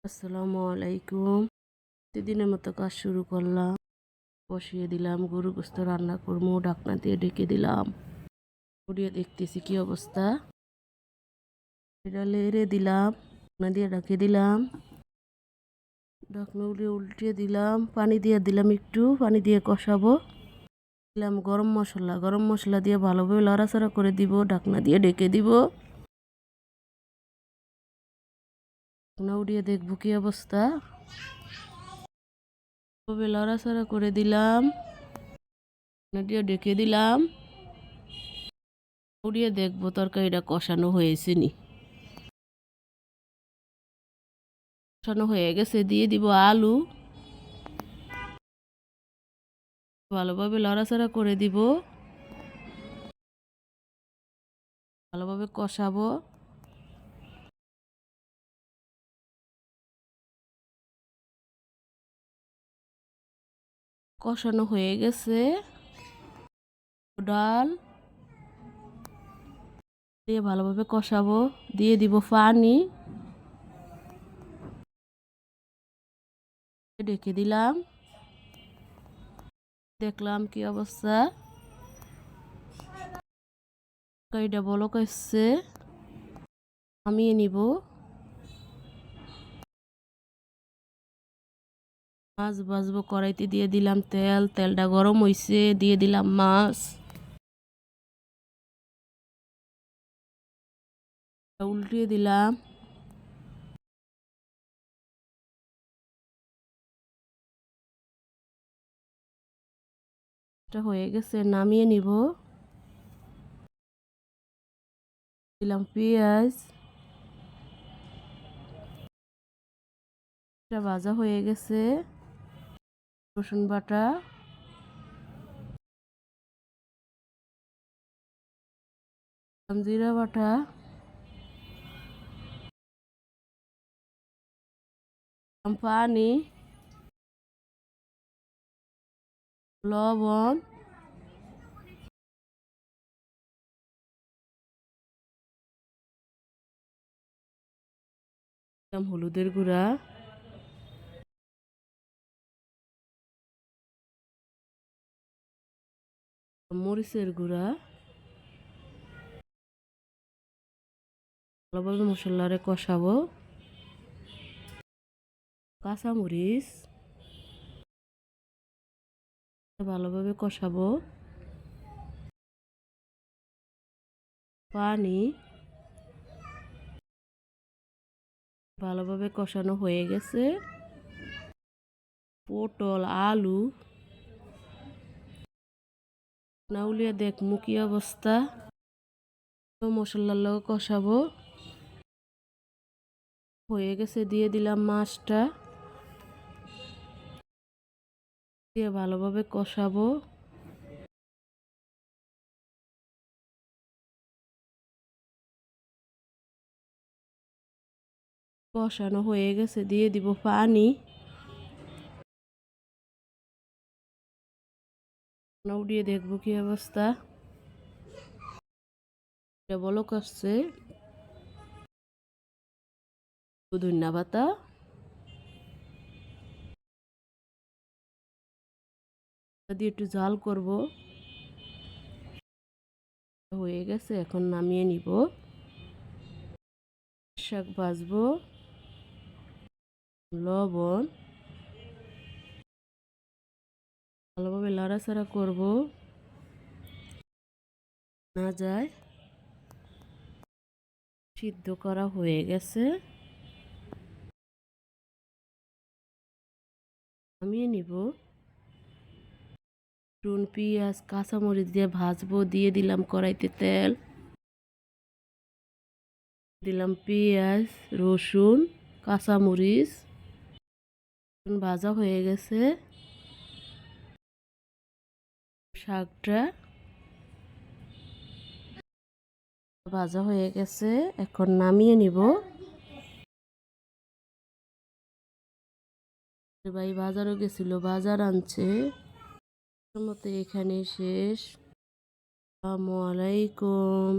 আসসালামু আলাইকুম। প্রতিদিনের মতো কাজ শুরু করলাম। বসিয়ে দিলাম গরু গোস্ত রান্না করবো, ঢাকনা দিয়ে ঢেকে দিলাম। উড়িয়ে দেখতেছি কি অবস্থা। এটা লেড়ে দিলাম, ঢাকনা দিয়ে ঢেকে দিলাম। ঢাকনা উল্টিয়ে উল্টিয়ে দিলাম, পানি দিয়ে দিলাম, একটু পানি দিয়ে কষাবো। দিলাম গরম মশলা দিয়ে ভালোভাবে লড়াচড়া করে দিব, ঢাকনা দিয়ে ঢেকে দিব। ঢাকনা উড়িয়ে দেখবো কি অবস্থা। ভাবে লড়াচড়া করে দিলাম, ঢাকনা দিয়ে ঢেকে দিলাম। উড়িয়ে দেখবো তরকারিটা কষানো হয়েছে নি। কষানো হয়ে গেছে, দিয়ে দিব আলু। ভালোভাবে লড়াচড়া করে দিব, ভালোভাবে কষাবো। কষানো হয়ে গেছে। ডাল দিয়ে ভালোভাবে কষাবো, দিয়ে দিব পানি, ঢেকে দিলাম। দেখলাম কি অবস্থা। তরকারিটা বলক আসছে, নামিয়ে নিব। মাছ ভাজবো, কড়াইতে দিয়ে দিলাম তেল, তেলটা গরম হইছে, দিয়ে দিলাম মাছ। উল্টিয়ে দিলাম। এটা হয়ে গেছে, নামিয়ে নিব। দিলাম পেঁয়াজ। এটা ভাজা হয়ে গেছে। রসুন বাটা, জিরা বাটা, পানি, লবণ, হলুদের গুঁড়া, মরিচের গুঁড়া। ভালোভাবে মশলারে কষাবো। কাঁচামরিচ ভালোভাবে কষাবো। পানি, ভালোভাবে কষানো হয়ে গেছে। পটল আলু নাউলিয়া দেখমু কি অবস্থা। মশলার লগে কষাবো। হয়ে গেছে, দিয়ে দিলাম মাছটা, দিয়ে ভালোভাবে কষাবো। কষানো হয়ে গেছে, দিয়ে দিব পানি। উঠিয়ে দেখবো কি অবস্থা। বলক আসছে। ধনিয়া পাতা দিয়ে একটু জাল করব। হয়ে গেছে, এখন নামিয়ে নিব। শাক ভাজবো, লবণ, ভালোভাবে লাড়াচাড়া করব না যায়। সিদ্ধ করা হয়ে গেছে, নামিয়ে নিব। রসুন পেঁয়াজ কাঁচামরিচ দিয়ে ভাজবো, দিয়ে দিলাম কড়াইতে তেল, দিলাম পেঁয়াজ রসুন কাঁচামরিচ। ভাজা হয়ে গেছে, শাকটা ভাজা হয়ে গেছে, এখন নামিয়ে নিব। ভাই বাজারও গেছিল, বাজার আনছে। মতো এখানে শেষ। আসসালামু আলাইকুম।